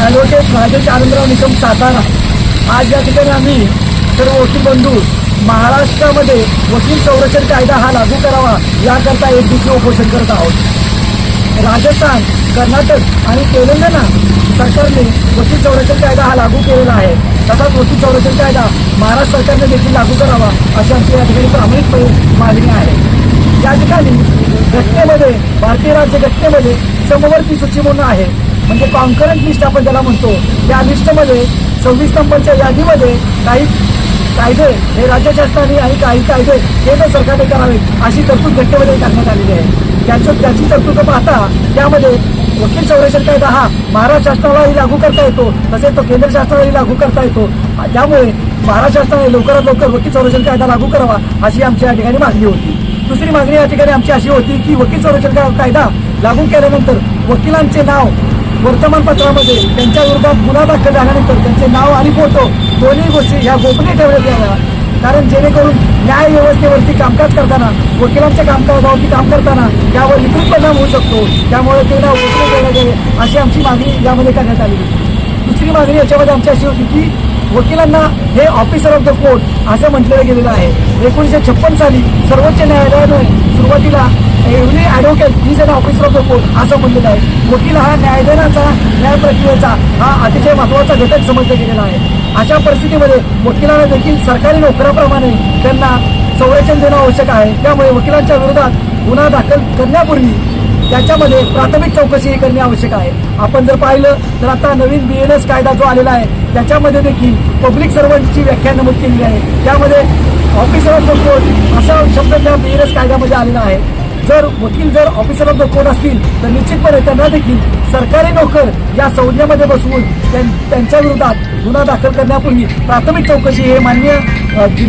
Advocate Rajesh Anandrao Nikam Satara. आज या ठिकाणी आम्ही सर्व वकील बंधू महाराष्ट्रामध्ये वकील संरक्षण कायदा हा लागू करावा याकरता एक दिवसीय उपोषण करत आहोत। राजस्थान, कर्नाटक आणि तेलंगणा सरकारने वकील संरक्षण कायदा हा लागू केलेला आहे, तसाच वकील संरक्षण कायदा महाराष्ट्र सरकारने देखील लागू करावा अशी आमची या ठिकाणी प्रामाणिकपणे मागणी आहे। या ठिकाणी घटनेमध्ये, भारतीय राज्य घटनेमध्ये समवर्ती सूची म्हणून आहे, म्हणजे कॉन्करंट लिस्ट आपण त्याला म्हणतो। या लिस्टमध्ये 26 नंबरच्या यादीमध्ये काही कायदे हे राज्य शासनाने आणि काही कायदे केंद्र सरकारने करावे अशी तरतूद घटनेमध्ये करण्यात आलेली आहे। त्याची तरतूद पाहता त्यामध्ये वकील संरक्षण कायदा हा महाराष्ट्र शासनालाही लागू करता येतो, तसेच तो केंद्र शासनालाही लागू करता येतो। त्यामुळे महाराष्ट्र शासनाने लवकरात लवकर वकील संरक्षण कायदा लागू करावा अशी आमची या ठिकाणी मागणी होती। दुसरी मागणी या ठिकाणी आमची अशी होती की वकील संरक्षण कायदा लागू केल्यानंतर वकिलांचे नाव वर्तमानपत्रामध्ये त्यांच्या विरोधात गुन्हा दाखल झाल्यानंतर त्यांचे नाव आणि फोटो दोन्ही गोष्टी ह्या गोपनीय ठेवण्यात याव्या, कारण जेणेकरून न्याय व्यवस्थेवरती कामकाज करताना, वकिलांच्या कामकाजावरती काम करताना त्यावर विपरीत परिणाम होऊ शकतो। त्यामुळे ते नाव गोपनीय ठेवण्यात यावे अशी आमची मागणी यामध्ये करण्यात आली होती। दुसरी मागणी याच्यामध्ये आमची अशी होती की वकिलांना हे ऑफिसर ऑफ द कोर्ट असं म्हटलं गेलेलं आहे। 1956 साली सर्वोच्च न्यायालयाने सुरुवातीला every advocate is an officer of the court असं म्हटलेलं आहे। वकील हा न्यायदानाचा, न्याय प्रक्रियेचा हा अतिशय महत्त्वाचा घटक समजला गेलेला आहे। अशा परिस्थितीमध्ये वकिलांना देखील सरकारी नोकराप्रमाणे त्यांना संरक्षण देणं आवश्यक आहे। त्यामुळे वकिलांच्या विरोधात गुन्हा दाखल करण्यापूर्वी त्याच्यामध्ये प्राथमिक चौकशी करणे आवश्यक आहे। आपण जर पाहिलं तर आता नवीन BNS कायदा जो आलेला आहे त्याच्यामध्ये देखील पब्लिक सर्वंटची व्याख्या नमूद केलेली आहे। त्यामध्ये ऑफिसर ऑफ द कोर्ट असा शब्द त्या BNS कायद्यामध्ये आलेला आहे। जर वकील जर ऑफिसर ऑफ द कोर्ट असतील तर निश्चितपणे त्यांना देखील सरकारी नोकर या संज्ञेमध्ये बसवून त्यांच्या विरोधात गुन्हा दाखल करण्यापूर्वी प्राथमिक चौकशी हे माननीय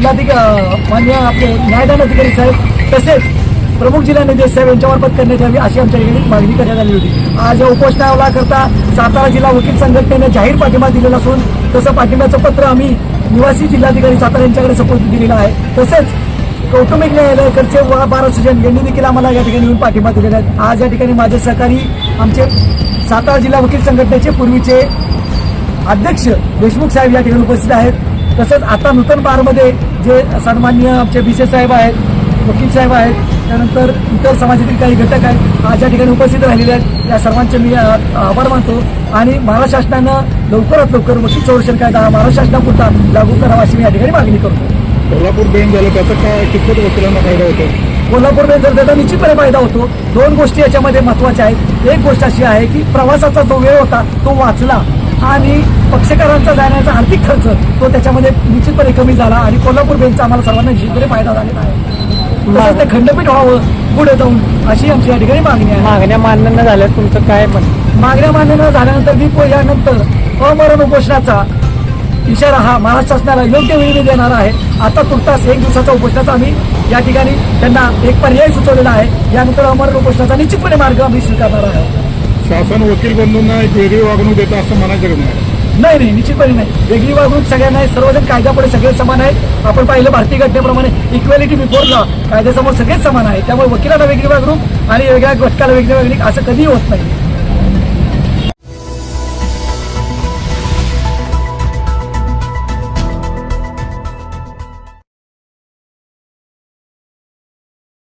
माननीय आपले न्यायदान अधिकारी साहेब तसेच प्रमुख जिल्हा न्यायाधीश साहेब यांच्यामार्फत करण्यात यावी अशी आमच्या ठिकाणी मागणी करण्यात आली होती। आज या उपोषणाला करता सातारा जिल्हा वकील संघटनेने जाहीर पाठिंबा दिलेला असून तसं पाठिंब्याचं पत्र आम्ही निवासी जिल्हाधिकारी सातारा यांच्याकडे सुपूर्द दिलेलं आहे। तसेच कौटुंबिक न्यायालयाकडचे 12 सज्जन यांनी देखील आम्हाला या ठिकाणी येऊन पाठिंबा दिलेला आहे। आज या ठिकाणी माझे सहकारी आमचे सातारा जिल्हा वकील संघटनेचे पूर्वीचे अध्यक्ष देशमुख साहेब या ठिकाणी उपस्थित आहेत। तसंच आता नूतन बारमध्ये जे सन्माननीय आमचे BC साहेब आहेत, वकील साहेब आहेत, त्यानंतर इतर समाजातील काही घटक आहेत, आज या ठिकाणी उपस्थित राहिलेले आहेत। या सर्वांचे मी आभार मानतो आणि महाराष्ट्र शासनानं लवकरात लवकर वकील संरक्षण कायदा हा महाराष्ट्र शासनापुरता लागू करावा अशी मी या ठिकाणी मागणी करतो। कोल्हापूर बेंच झालं त्याचा काय कितपत वकिलांना फायदा होतो? कोल्हापूर बेंच त्याचा निश्चितपणे फायदा होतो। दोन गोष्टी याच्यामध्ये महत्त्वाच्या आहेत। एक गोष्ट अशी आहे की प्रवासाचा जो वेळ होता तो वाचला आणि पक्षकारांचा जाण्याचा आर्थिक खर्च तो त्याच्यामध्ये निश्चितपणे कमी झाला आणि कोल्हापूर बेंचचा आम्हाला सर्वांना निश्चितपणे फायदा झालेला आहे। तसंच ते खंडपीठ व्हावं पुढे जाऊन अशी आमची या ठिकाणी मागणी आहे। मागण्या मान्य न झाल्या तुमचं काय पण? मागण्या मान्य न झाल्यानंतर मी यानंतर अमरण उपोषणाचा इशारा हा महाराष्ट्र शासनाला योग्य वेळी देणार आहे। आता तुर्तास 1 दिवसाचा उपोषणाचा आम्ही या ठिकाणी त्यांना एक पर्याय सुचवलेला आहे। यानंतर अमरण उपोषणाचा निश्चितपणे मार्ग आम्ही स्वीकारणार आहोत। शासन वकील बंधूंना एक वेगळी वागणूक देतं असं म्हणायचं का नाही? नाही, निश्चितपणे नाही। वेगळी वागणूक सगळ्यांना आहे, सर्वजण कायद्यापुढे सगळे समान आहेत। आपण पाहिलं भारतीय घटनेप्रमाणे इक्वॅलिटी बिफोर लॉ, कायद्यासमोर सगळेच समान आहे। त्यामुळे वकिलाला वेगळी वागणूक आणि वेगळ्या घटकाला वेगळी वागणूक असं कधीही होत नाही।